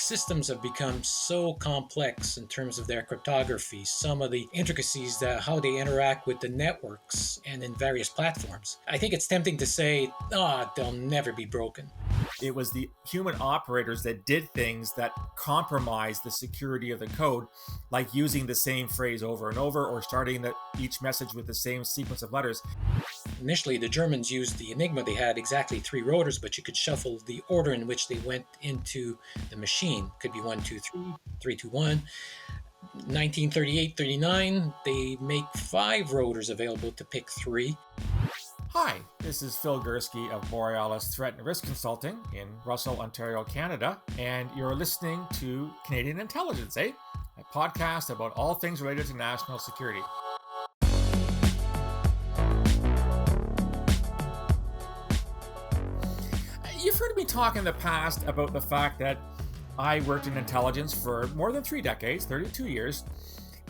systems have become so complex in terms of their cryptography, some of the intricacies that how they interact with the networks and in various platforms. I think it's tempting to say, they'll never be broken. It was the human operators that did things that compromised the security of the code, like using the same phrase over and over or starting each message with the same sequence of letters. Initially, the Germans used the Enigma. They had exactly 3 rotors, but you could shuffle the order in which they went into the machine. Could be 1, 2, 3, 3, 2, 1. 1938-39, they make 5 rotors available to pick 3. Hi, this is Phil Gurski of Borealis Threat and Risk Consulting in Russell, Ontario, Canada, and you're listening to Canadian Intelligence, a podcast about all things related to national security. You've heard me talk in the past about the fact that I worked in intelligence for more than 3 decades, 32 years,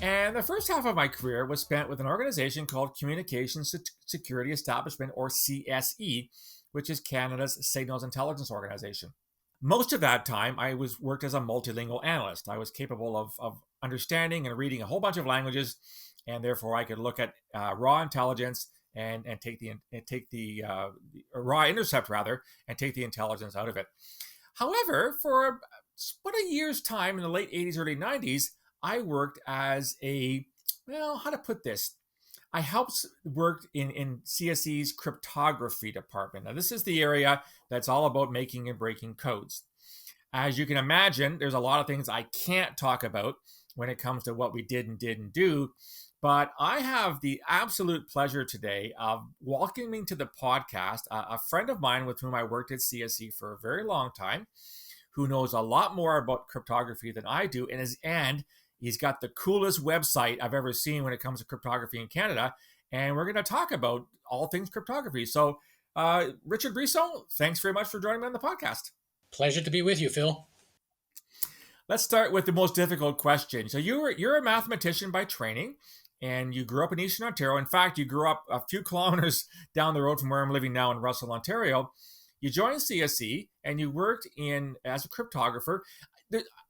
and the first half of my career was spent with an organization called Communications Security Establishment, or CSE, which is Canada's Signals Intelligence Organization. Most of that time, I worked as a multilingual analyst. I was capable of understanding and reading a whole bunch of languages, and therefore I could look at raw intelligence and take the raw intercept and take the intelligence out of it. However, for about a year's time in the late 80s, early 90s, I worked as I helped work in CSE's cryptography department. Now, this is the area that's all about making and breaking codes. As you can imagine, there's a lot of things I can't talk about when it comes to what we did and didn't do, but I have the absolute pleasure today of welcoming to the podcast a friend of mine with whom I worked at CSE for a very long time, who knows a lot more about cryptography than I do, and he's got the coolest website I've ever seen when it comes to cryptography in Canada, and we're going to talk about all things cryptography. So, Richard Brisson, thanks very much for joining me on the podcast. Pleasure to be with you, Phil. Let's start with the most difficult question. So you're a mathematician by training, and you grew up in Eastern Ontario. In fact, you grew up a few kilometers down the road from where I'm living now in Russell, Ontario. You joined CSE, and you worked as a cryptographer.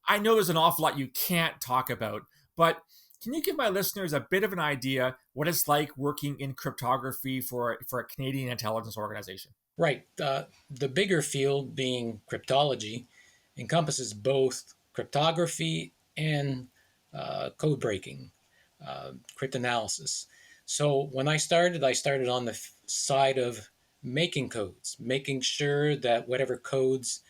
I know there's an awful lot you can't talk about, but can you give my listeners a bit of an idea what it's like working in cryptography for a Canadian intelligence organization? Right. The bigger field, being cryptology, encompasses both cryptography and code breaking, cryptanalysis. So when I started on the side of making codes, making sure that whatever codes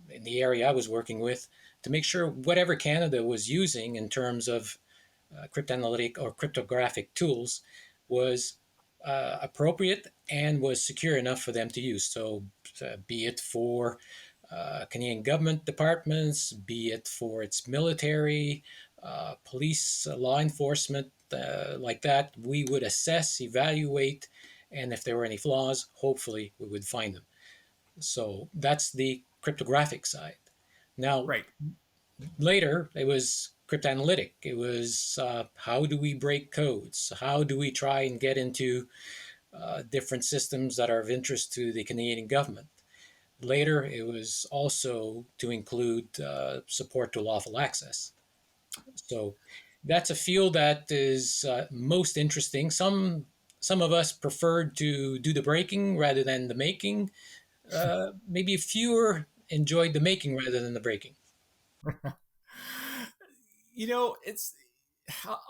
in the area I was working with, to make sure whatever Canada was using in terms of cryptanalytic or cryptographic tools was appropriate and was secure enough for them to use. So be it for Canadian government departments, be it for its military, police, law enforcement, like that, we would assess, evaluate, and if there were any flaws, hopefully we would find them. So that's the cryptographic side. Now, right. Later, it was cryptanalytic. It was how do we break codes? How do we try and get into different systems that are of interest to the Canadian government? Later, it was also to include support to lawful access. So that's a field that is most interesting. Some of us preferred to do the breaking rather than the making. Maybe fewer enjoyed the making rather than the breaking. It's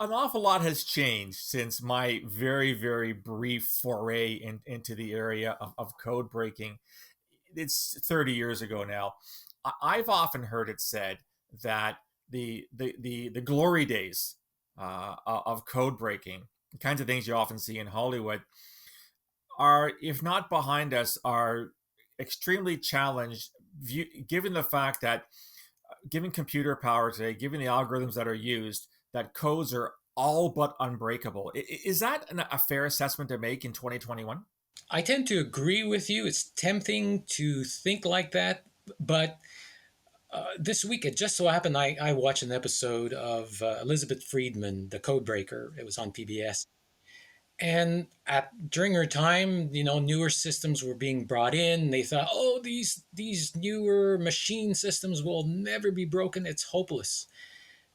an awful lot has changed since my very, very brief foray into the area of code breaking. It's 30 years ago now. I've often heard it said that the glory days of code breaking, the kinds of things you often see in Hollywood, are, if not behind us, are extremely challenged, given the fact that, given computer power today, given the algorithms that are used, that codes are all but unbreakable. Is that a fair assessment to make in 2021? I tend to agree with you. It's tempting to think like that, but this week it just so happened I watched an episode of Elizabeth Friedman, the Codebreaker. It was on PBS. And during her time, newer systems were being brought in. They thought, oh, these newer machine systems will never be broken. It's hopeless.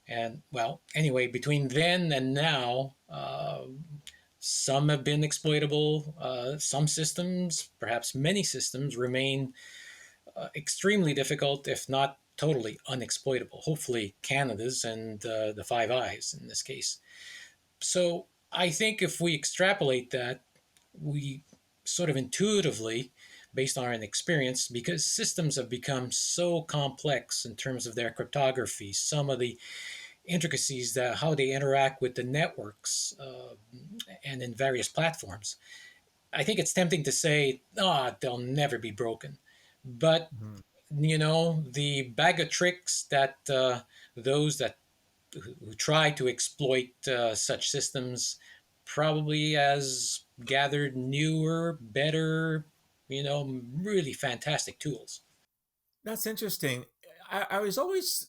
And well, anyway, between then and now, some have been exploitable. Some systems, perhaps many systems, remain extremely difficult, if not totally unexploitable. Hopefully, Canada's and the Five Eyes in this case. So I think if we extrapolate that, we sort of intuitively, based on our experience, because systems have become so complex in terms of their cryptography, some of the intricacies that how they interact with the networks and in various platforms. I think it's tempting to say, they'll never be broken. But, Mhm. the bag of tricks that those that who try to exploit such systems probably has gathered newer, better, really fantastic tools. That's interesting. I was always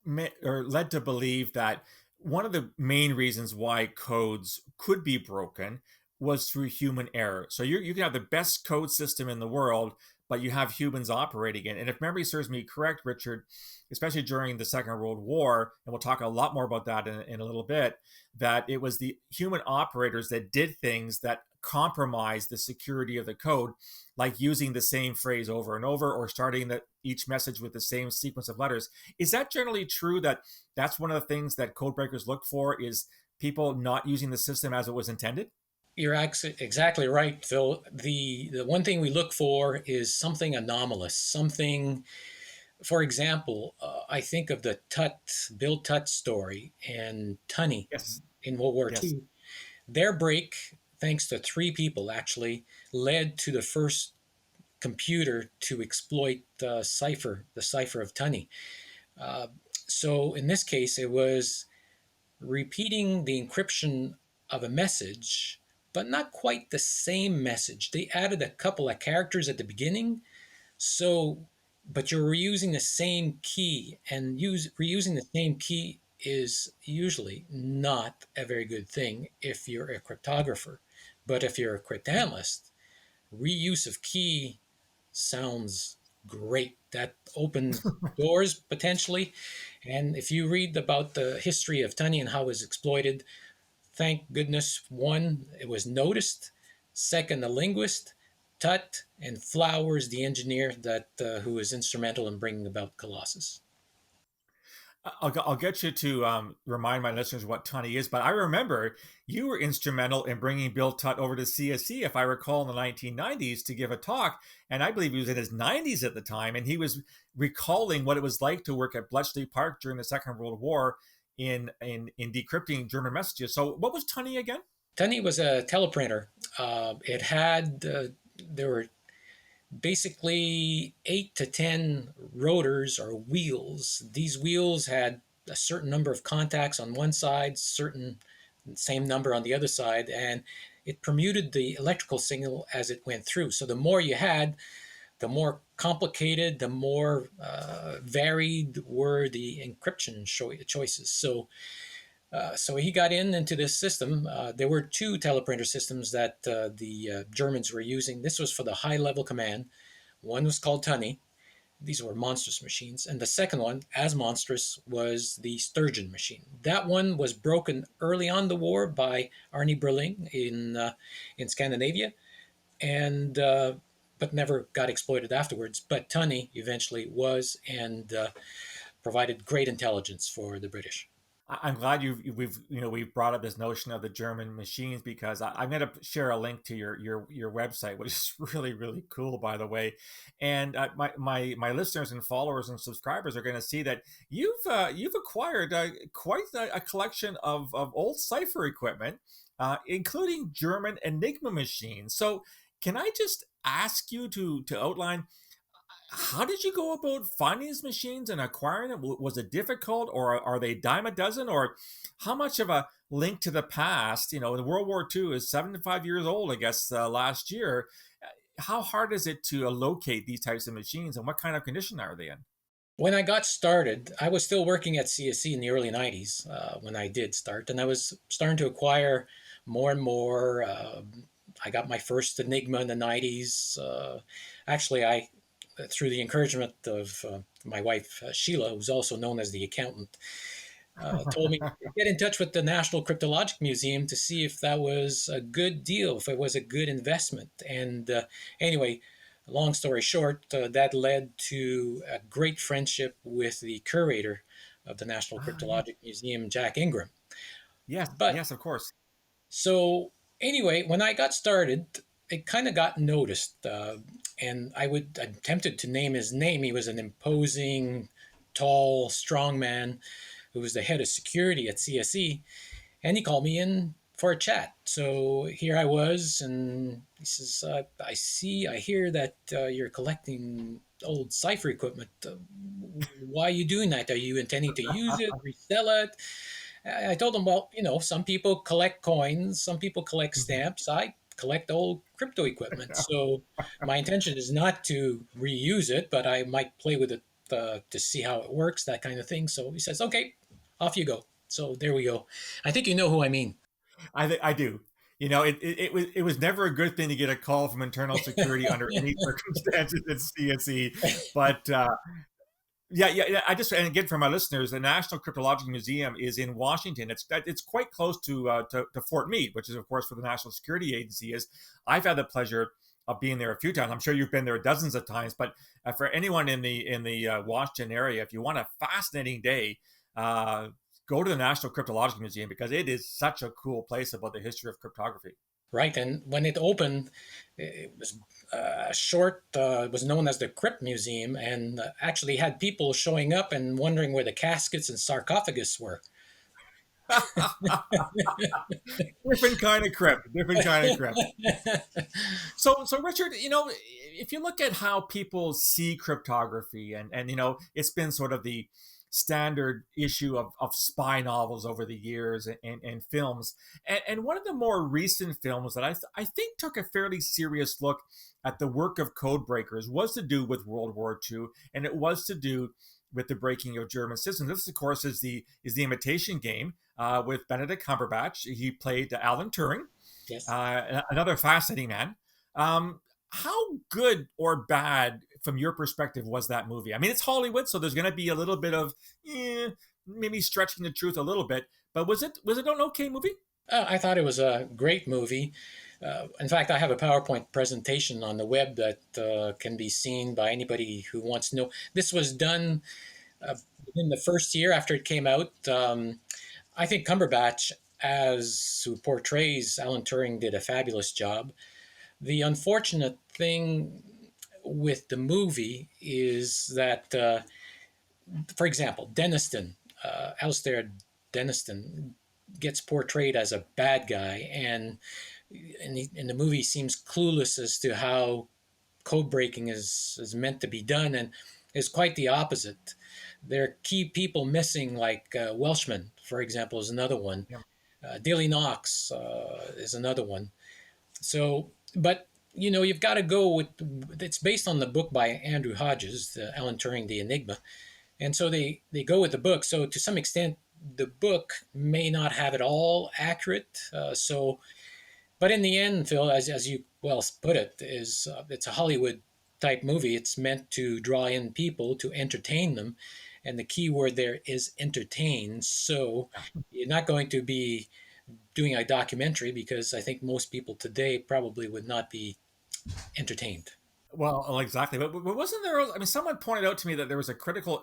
led to believe that one of the main reasons why codes could be broken was through human error. So you can have the best code system in the world, but you have humans operating it. And if memory serves me correct, Richard, especially during the Second World War, and we'll talk a lot more about that in a little bit, that it was the human operators that did things that compromised the security of the code, like using the same phrase over and over or starting each message with the same sequence of letters. Is that generally true, that that's one of the things that code breakers look for, is people not using the system as it was intended? You're exactly right, Phil. The one thing we look for is something anomalous, something. For example, I think of the Bill Tut story and Tunney Yes. in World War Yes. II. Their break, thanks to three people actually, led to the first computer to exploit the cipher of Tunney. Uh, so in this case, it was repeating the encryption of a message, but not quite the same message. They added a couple of characters at the beginning, so but you're reusing the same key, and reusing the same key is usually not a very good thing if you're a cryptographer. But if you're a cryptanalyst, reuse of key sounds great. That opens doors potentially. And if you read about the history of Tunny and how it was exploited, thank goodness, one, it was noticed. Second, the linguist, Tut, and Flowers, the engineer that who was instrumental in bringing about Colossus. I'll get you to remind my listeners what Tunney is, but I remember you were instrumental in bringing Bill Tutt over to CSE, if I recall, in the 1990s to give a talk. And I believe he was in his 90s at the time, and he was recalling what it was like to work at Bletchley Park during the Second World War in decrypting German messages. So, what was Tunney again? Tunny was a teleprinter. It had, there were basically 8 to 10 rotors or wheels. These wheels had a certain number of contacts on one side, certain same number on the other side, and it permuted the electrical signal as it went through. So the more you had, the more complicated, the more varied were the encryption choices. So he got into this system. There were two teleprinter systems that the Germans were using. This was for the high level command. One was called Tunny. These were monstrous machines. And the second one, as monstrous, was the Sturgeon machine. That one was broken early on the war by Arnie Berling in Scandinavia, and but never got exploited afterwards. But Tunny eventually was, and provided great intelligence for the British. I'm glad we've brought up this notion of the German machines, because I'm going to share a link to your website, which is really cool, by the way. And my listeners and followers and subscribers are going to see that you've acquired quite a collection of old cipher equipment, including German Enigma machines. So can I just ask you to outline, how did you go about finding these machines and acquiring them? Was it difficult, or are they dime a dozen, or how much of a link to the past? The World War II is 75 years old, I guess, last year. How hard is it to locate these types of machines, and what kind of condition are they in? When I got started, I was still working at CSC in the early 90s when I did start, and I was starting to acquire more and more. I got my first Enigma in the 90s. Actually, I through the encouragement of my wife, Sheila, who's also known as the accountant, told me to get in touch with the National Cryptologic Museum to see if that was a good deal, if it was a good investment. And anyway, long story short, that led to a great friendship with the curator of the National Ah, yeah. Cryptologic Museum, Jack Ingram. Yes, But yes, of course. so anyway, when I got started, it kind of got noticed, and I'm tempted to name his name. He was an imposing, tall, strong man who was the head of security at CSE, and he called me in for a chat. So here I was, and he says, I hear that you're collecting old cipher equipment. Why are you doing that? Are you intending to use it, resell it? I told him, well, some people collect coins, some people collect stamps. I collect old crypto equipment. So my intention is not to reuse it, but I might play with it to see how it works, that kind of thing. So he says, okay, off you go. So there we go. I think you know who I mean. I do. You know, it was never a good thing to get a call from internal security under any circumstances at CSE, but yeah. I just, and again for my listeners, the National Cryptologic Museum is in Washington. It's quite close to Fort Meade, which is of course for the National Security Agency. Is I've had the pleasure of being there a few times. I'm sure you've been there dozens of times. But for anyone in the Washington area, if you want a fascinating day, uh, go to the National Cryptologic Museum because it is such a cool place about the history of cryptography. Right. And when it opened, it was short, it was known as the Crypt Museum, and actually had people showing up and wondering where the caskets and sarcophagus were. Different kind of crypt. Different kind of crypt. So Richard, if you look at how people see cryptography, and it's been sort of the standard issue of spy novels over the years, and films, and one of the more recent films that I think took a fairly serious look at the work of codebreakers was to do with World War II, and it was to do with the breaking of German systems. This, of course, is the Imitation Game, with Benedict Cumberbatch. He played Alan Turing, Yes. another fascinating man. How good or bad, from your perspective, was that movie? I mean, it's Hollywood, so there's going to be a little bit of maybe stretching the truth a little bit. But was it an okay movie? I thought it was a great movie. In fact, I have a PowerPoint presentation on the web that can be seen by anybody who wants to know. This was done in the first year after it came out. I think Cumberbatch, as who portrays Alan Turing, did a fabulous job. The unfortunate thing with the movie is that, for example, Deniston, Alistair Deniston, gets portrayed as a bad guy, and in the movie seems clueless as to how code breaking is meant to be done, and is quite the opposite. There are key people missing, like Welshman, for example, is another one. Yeah. Daily Knox is another one. So, but you've got to go with. It's based on the book by Andrew Hodges, Alan Turing, The Enigma, and so they go with the book. So to some extent, the book may not have it all accurate. But in the end, Phil, as you well put it, is it's a Hollywood type movie. It's meant to draw in people to entertain them, and the key word there is entertain. So you're not going to be doing a documentary, because I think most people today probably would not be entertained. Well, exactly. But wasn't there? I mean, someone pointed out to me that there was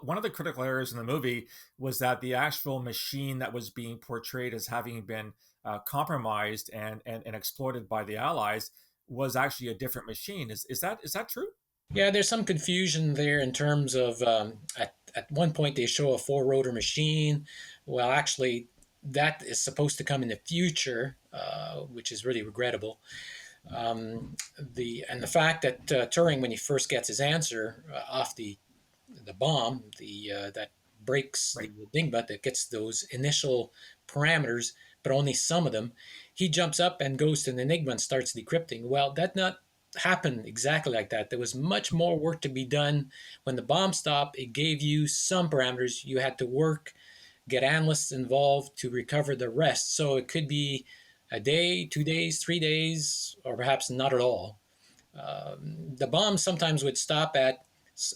one of the critical errors in the movie was that the actual machine that was being portrayed as having been compromised and exploited by the Allies was actually a different machine. Is that true? Yeah, there's some confusion there in terms of at one point they show a four rotor machine. Well, actually, that is supposed to come in the future, which is really regrettable. The fact that Turing, when he first gets his answer off the bomb, that breaks Right. the dingbat that gets those initial parameters, but only some of them, he jumps up and goes to an Enigma and starts decrypting. Well, that not happened exactly like that. There was much more work to be done. When the bomb stopped, it gave you some parameters. You had to work, get analysts involved to recover the rest. So it could be a day, 2 days, 3 days, or perhaps not at all. The bomb sometimes would stop at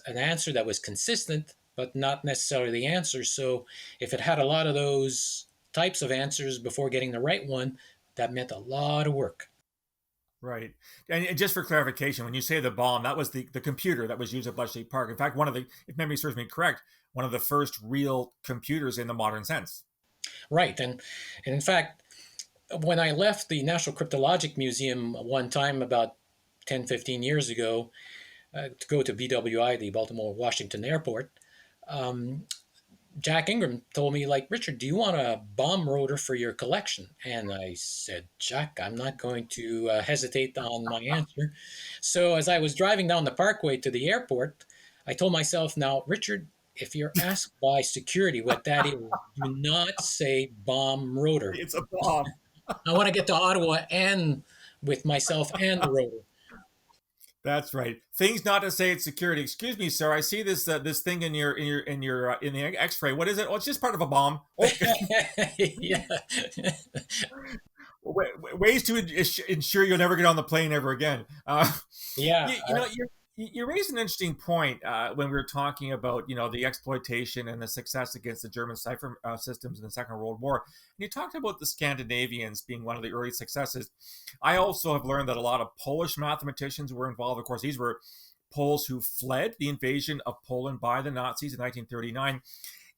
an answer that was consistent, but not necessarily the answer. So if it had a lot of those types of answers before getting the right one, that meant a lot of work. Right. And just for clarification, when you say the bomb, that was the computer that was used at Bletchley Park. In fact, one of the, if memory serves me correct, one of the first real computers in the modern sense. Right. And in fact, when I left the National Cryptologic Museum one time about 10, 15 years ago to go to BWI, the Baltimore Washington Airport, um, Jack Ingram told me, like, Richard, do you want a bomb rotor for your collection? And I said, Jack, I'm not going to hesitate on my answer. So as I was driving down the parkway to the airport, I told myself, now, Richard, if you're asked by security what that is, do not say bomb rotor. It's a bomb. I want to get to Ottawa and with myself and the rotor. That's right. Things not to say at security. Excuse me, sir. I see this thing in the X-ray. What is it? Oh, it's just part of a bomb. Oh, Yeah. ways to ensure you'll never get on the plane ever again. Yeah. You raised an interesting point when we were talking about the exploitation and the success against the German cipher systems in the Second World War. And you talked about the Scandinavians being one of the early successes. I also have learned that a lot of Polish mathematicians were involved. Of course, these were Poles who fled the invasion of Poland by the Nazis in 1939.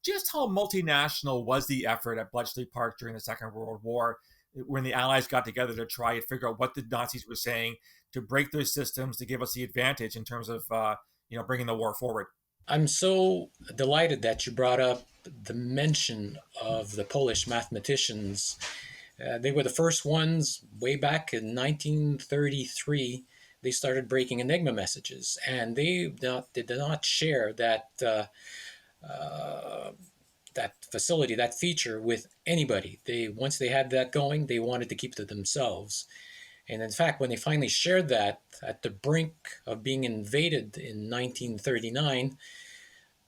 Just how multinational was the effort at Bletchley Park during the Second World War, when the Allies got together to try and figure out what the Nazis were saying, to break their systems, to give us the advantage in terms of bringing the war forward? I'm so delighted that you brought up the mention of the Polish mathematicians. They were the first ones way back in 1933. They started breaking Enigma messages, and they did not share that facility, that feature with anybody. Once they had that going, they wanted to keep it to themselves. And in fact, when they finally shared that at the brink of being invaded in 1939,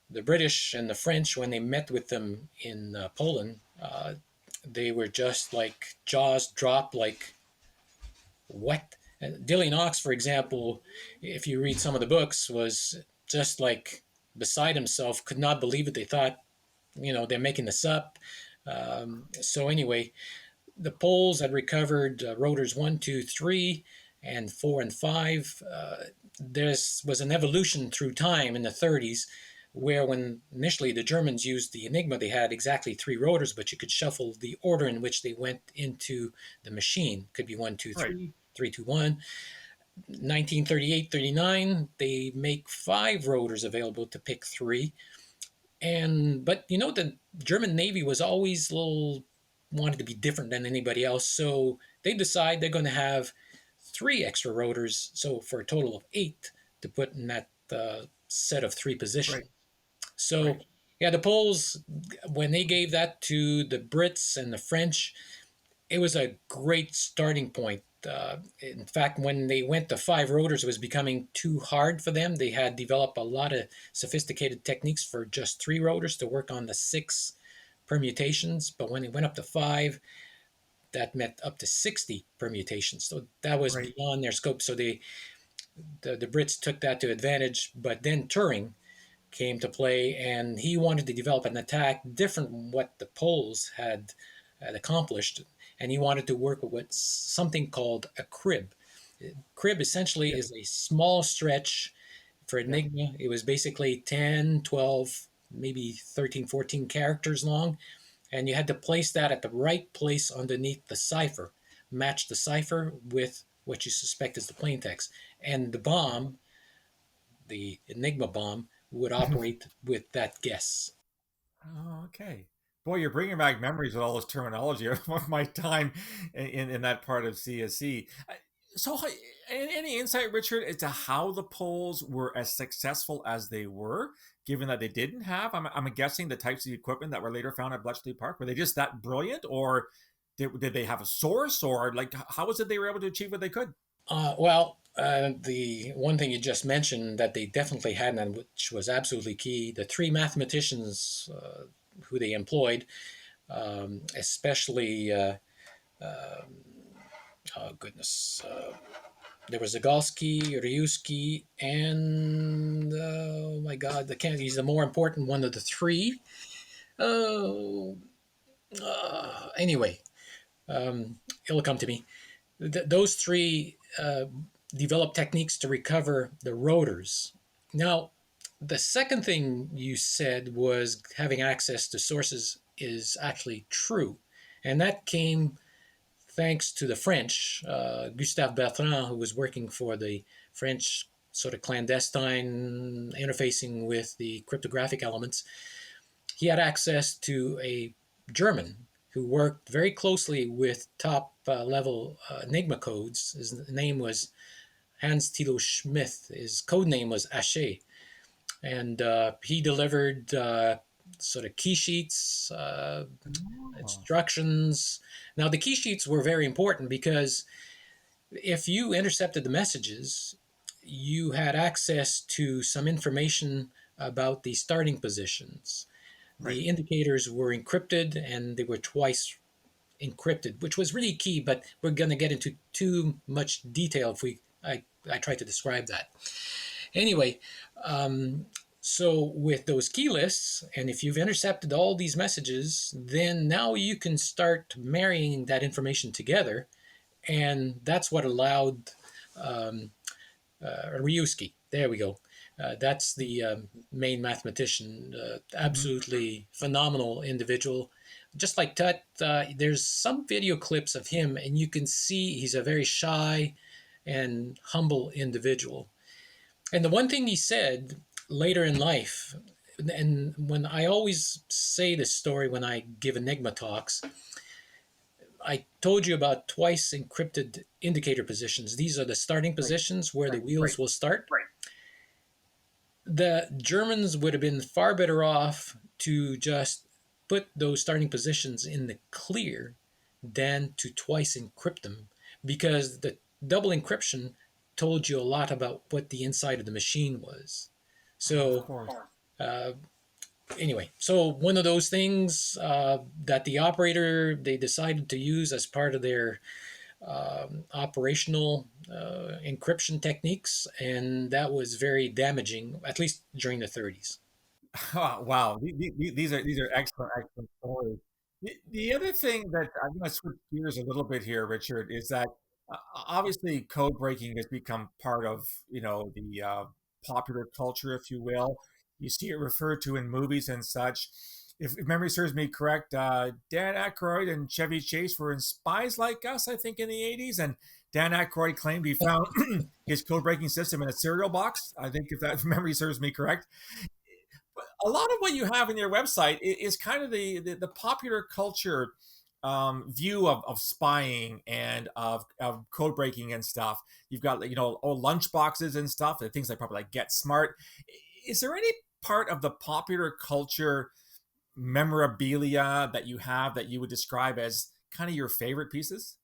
the British and the French, when they met with them in Poland, they were just like jaws dropped, like, what? Dilly Knox, for example, if you read some of the books, was just like beside himself, could not believe it. They thought, they're making this up. So anyway, the Poles had recovered rotors 1, 2, 3, and 4 and 5. There was an evolution through time in the 30s where when initially the Germans used the Enigma, they had exactly 3 rotors, but you could shuffle the order in which they went into the machine. Could be 1, 2, 3, Right. 3, 2, 1. 1938, 39, they make 5 rotors available to pick 3. But the German Navy was always wanted to be different than anybody else, so they decide they're going to have 3 extra rotors, so for a total of 8 to put in that set of 3 positions. Right. So Right. yeah, the Poles, when they gave that to the Brits and the French, it was a great starting point. In fact, when they went to 5 rotors, it was becoming too hard for them. They had developed a lot of sophisticated techniques for just 3 rotors to work on the 6 permutations. But when they went up to 5, that meant up to 60 permutations. So that was Right. beyond their scope. So the Brits took that to advantage. But then Turing came to play, and he wanted to develop an attack different from what the Poles had accomplished, and he wanted to work with what's something called a crib. Crib essentially Yeah. is a small stretch for Yeah. Enigma. It was basically 10, 12, maybe 13, 14 characters long, and you had to place that at the right place underneath the cipher, match the cipher with what you suspect is the plaintext. And the bomb, the Enigma bomb, would operate with that guess. Oh, okay. Boy, you're bringing back memories with all this terminology of my time in that part of CSE. So, any insight, Richard, as to how the polls were as successful as they were, given that they didn't have, I'm guessing, the types of equipment that were later found at Bletchley Park? Were they just that brilliant, or did they have a source, or like how was it they were able to achieve what they could? The one thing you just mentioned that they definitely had, and which was absolutely key, the 3 mathematicians who they employed, especially Oh goodness. There was Zagalski, Ryuski, and oh my God, I can't. He's the more important one of the three. Oh, anyway, it'll come to me. Those three developed techniques to recover the rotors. Now, the second thing you said was having access to sources is actually true, and that came thanks to the French, Gustave Bertrand, who was working for the French sort of clandestine interfacing with the cryptographic elements. He had access to a German who worked very closely with top level Enigma codes. His name was Hans Tilo Schmidt. His code name was Haché. And he delivered sort of key sheets, Oh, instructions. Now, the key sheets were very important because if you intercepted the messages, you had access to some information about the starting positions. right. The indicators were encrypted and they were twice encrypted, which was really key, but we're going to get into too much detail if I try to describe that. Anyway, so with those key lists, and if you've intercepted all these messages, then now you can start marrying that information together, and that's what allowed Ryuski. There we go. That's the main mathematician, Mhm. absolutely phenomenal individual. Just like Tut, there's some video clips of him, and you can see he's a very shy and humble individual. And the one thing he said later in life, and when I always say this story when I give Enigma talks, I told you about twice encrypted indicator positions. These are the starting Right. positions where the Right. wheels Right. will start. The Germans would have been far better off to just put those starting positions in the clear than to twice encrypt them because the double encryption told you a lot about what the inside of the machine was. Of So, course. uh, anyway, so one of those things that the operator they decided to use as part of their operational encryption techniques, and that was very damaging, at least during the 30s. Wow, these are excellent, excellent stories. The other thing that I'm going to switch gears a little bit here, Richard, is that obviously code breaking has become part of the popular culture, if you will. You see it referred to in movies and such. If memory serves me correct, Dan Aykroyd and Chevy Chase were in Spies Like Us, I think, in the '80s, and Dan Aykroyd claimed he found his code breaking system in a cereal box. I think if that memory serves me correct. A lot of what you have in your website is kind of the popular culture view of spying and of code breaking and stuff. You've got lunch boxes and stuff, and things like probably like Get Smart. Is there any part of the popular culture memorabilia that you have that you would describe as kind of your favorite pieces?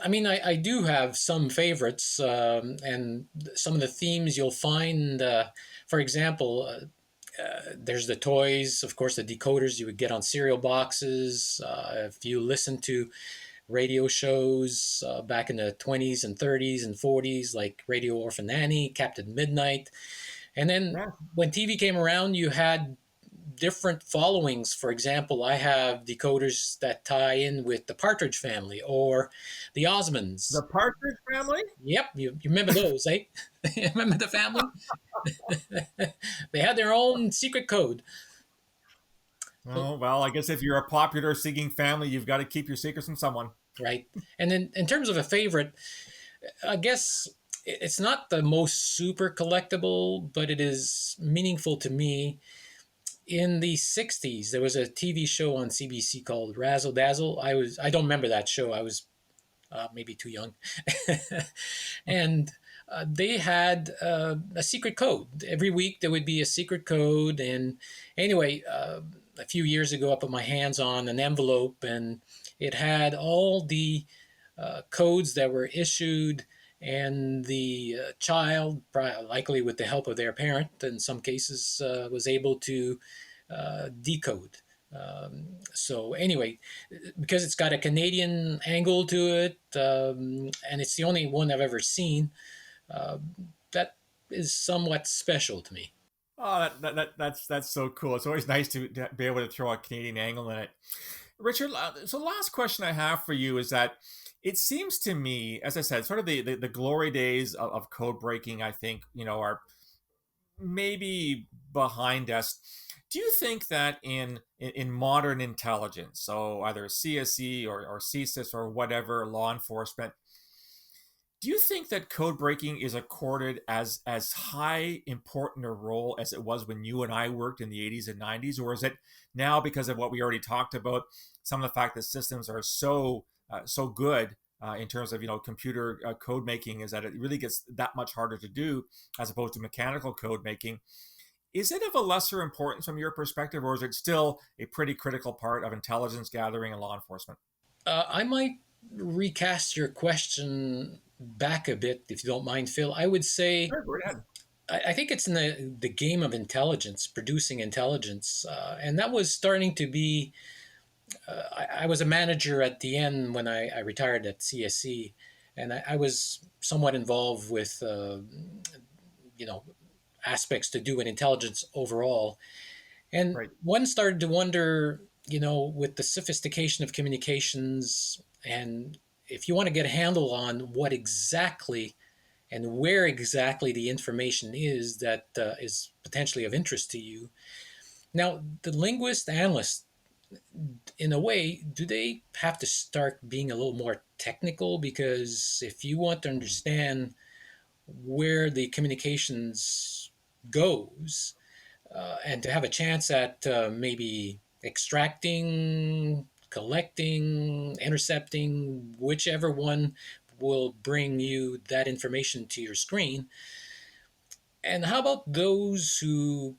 I mean, I do have some favorites, and some of the themes you'll find. For example, there's the toys, of course, the decoders you would get on cereal boxes. If you listen to radio shows back in the 20s and 30s and 40s, like Radio Orphan Annie, Captain Midnight. And then Yeah. when TV came around, you had different followings. For example, I have decoders that tie in with the Partridge Family or the The Osmonds. Partridge Family? Yep, you remember those, eh? Remember the family? They had their own secret code. So, Oh, well, I guess if you're a popular singing family, you've got to keep your secrets from someone. right. And then in terms of a favorite, I guess it's not the most super collectible, but it is meaningful to me. In the 60s, there was a TV show on CBC called Razzle Dazzle. I don't remember that show. I was maybe too young. And they had a secret code. Every week there would be a secret code. And anyway, a few years ago, I put my hands on an envelope and it had all the codes that were issued. And the child, likely with the help of their parent in some cases, was able to decode. So anyway, because it's got a Canadian angle to it, and it's the only one I've ever seen, uh, that is somewhat special to me. Oh, that's so cool. It's always nice to be able to throw a Canadian angle in it. Richard, so last question I have for you is that it seems to me, as I said, sort of the glory days of code breaking, I think, are maybe behind us. Do you think that in modern intelligence, so either CSE or CSIS or whatever, law enforcement, do you think that code breaking is accorded as high important a role as it was when you and I worked in the 80s and 90s, or is it now, because of what we already talked about, some of the fact that systems are so good in terms of computer code making, is that it really gets that much harder to do as opposed to mechanical code making? Is it of a lesser importance from your perspective, or is it still a pretty critical part of intelligence gathering and law enforcement? I might recast your question back a bit, if you don't mind, Phil. I would say Sure, go ahead. I think it's in the game of intelligence, producing intelligence, and that was starting to be. I was a manager at the end when I retired at CSC, and I was somewhat involved with you know aspects to do with intelligence overall. And Right. one started to wonder, with the sophistication of communications, and if you want to get a handle on what exactly and where exactly the information is that is potentially of interest to you. Now, the linguist, analyst, in a way, do they have to start being a little more technical? Because if you want to understand where the communications goes, and to have a chance at maybe extracting, collecting, intercepting, whichever one will bring you that information to your screen. And how about those who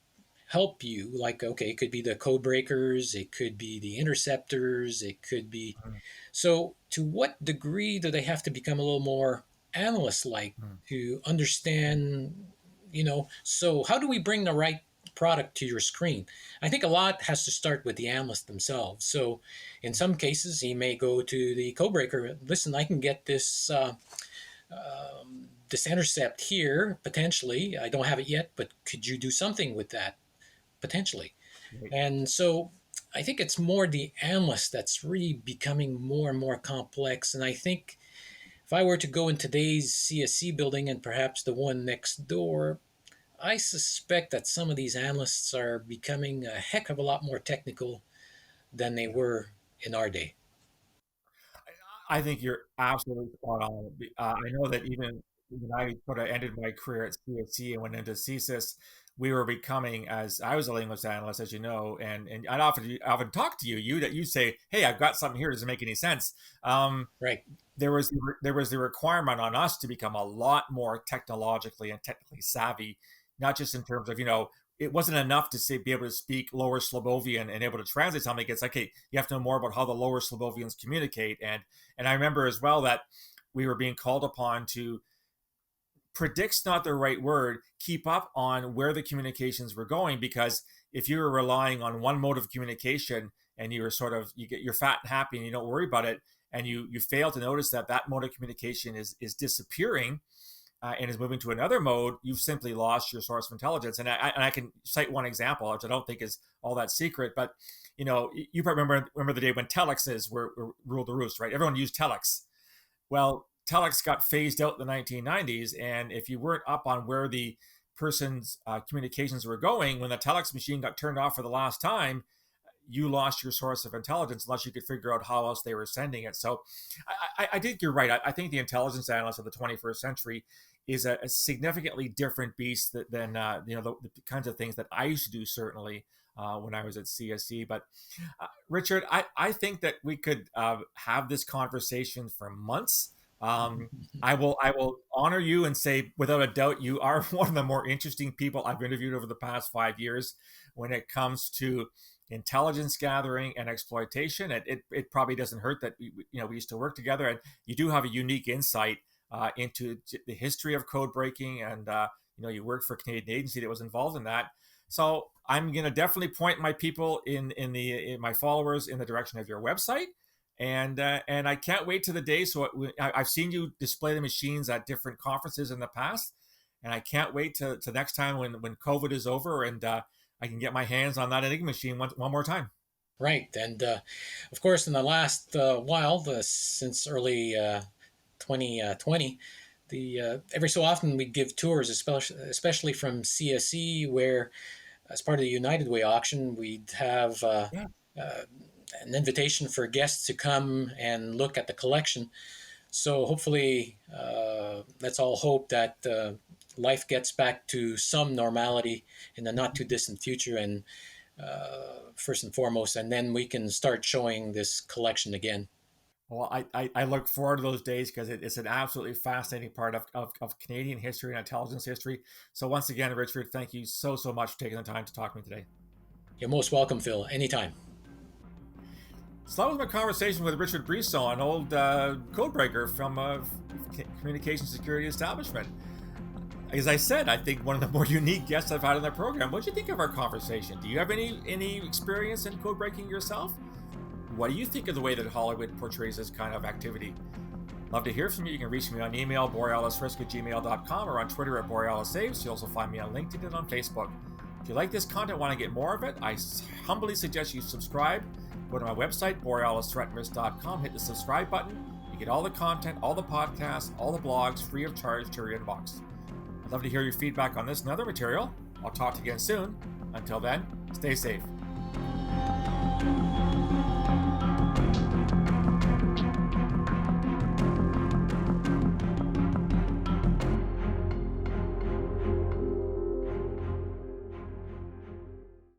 help you? Like, okay, it could be the code breakers, it could be the interceptors, it could be. So, to what degree do they have to become a little more analyst like Mhm. to understand? So how do we bring the right product to your screen? I think a lot has to start with the analyst themselves. So, in some cases, he may go to the code breaker. Listen, I can get this intercept here potentially. I don't have it yet, but could you do something with that potentially? Right. And so I think it's more the analyst that's really becoming more and more complex. And I think if I were to go in today's CSC building and perhaps the one next door, I suspect that some of these analysts are becoming a heck of a lot more technical than they were in our day. I think you're absolutely spot on. I know that even when I sort of ended my career at CSC and went into CSIS, we were becoming, as I was a linguist analyst, as you know, and I'd often talk to you. You say, "Hey, I've got something here. Does it make any sense?" Um, Right. there was the requirement on us to become a lot more technologically and technically savvy, not just in terms of it wasn't enough to say be able to speak Lower Slavovian and able to translate something. It's like, hey, you have to know more about how the Lower Slavovians communicate. And I remember as well that we were being called upon to predict's not the right word, keep up on where the communications were going, because if you were relying on one mode of communication and you were you're fat and happy and you don't worry about it, and you fail to notice that that mode of communication is disappearing, and is moving to another mode, you've simply lost your source of intelligence. And I can cite one example, which I don't think is all that secret, but you probably remember the day when telexes were ruled the roost, right? Everyone used telex. Well, telex got phased out in the 1990s, and if you weren't up on where the person's communications were going, when the telex machine got turned off for the last time, you lost your source of intelligence unless you could figure out how else they were sending it. So I think you're right. I think the intelligence analyst of the 21st century is a significantly different beast than the kinds of things that I used to do, certainly when I was at CSC. But Richard, I think that we could have this conversation for months. Um, I will honor you and say, without a doubt, you are one of the more interesting people I've interviewed over the past 5 years when it comes to intelligence gathering and exploitation. It probably doesn't hurt that we used to work together, and you do have a unique insight into the history of code breaking, and you worked for a Canadian agency that was involved in that. So I'm going to definitely point my people in my followers in the direction of your website. And I can't wait to the day. So I've seen you display the machines at different conferences in the past, and I can't wait to next time when COVID is over and I can get my hands on that Enigma machine one more time. Right. And of course, in the last while, since early 2020, every so often we give tours, especially from CSE, where as part of the United Way auction, we'd have Yeah. an invitation for guests to come and look at the collection. So hopefully, let's all hope that life gets back to some normality in the not too distant future, and first and foremost, and then we can start showing this collection again. Well, I look forward to those days because it's an absolutely fascinating part of Canadian history and intelligence history. So once again, Richard, thank you so much for taking the time to talk to me today. You're most welcome, Phil. Anytime. So that was my conversation with Richard Brisson, an old codebreaker from a communication security establishment. As I said, I think one of the more unique guests I've had on the program. What do you think of our conversation? Do you have any experience in code breaking yourself? What do you think of the way that Hollywood portrays this kind of activity? Love to hear from you. You can reach me on email, borealisrisk@gmail.com, or on Twitter at borealissaves. You'll also find me on LinkedIn and on Facebook. If you like this content, want to get more of it, I humbly suggest you subscribe. Go to my website, borealisthreatandrisk.com, hit the subscribe button. You get all the content, all the podcasts, all the blogs, free of charge to your inbox. I'd love to hear your feedback on this and other material. I'll talk to you again soon. Until then, stay safe.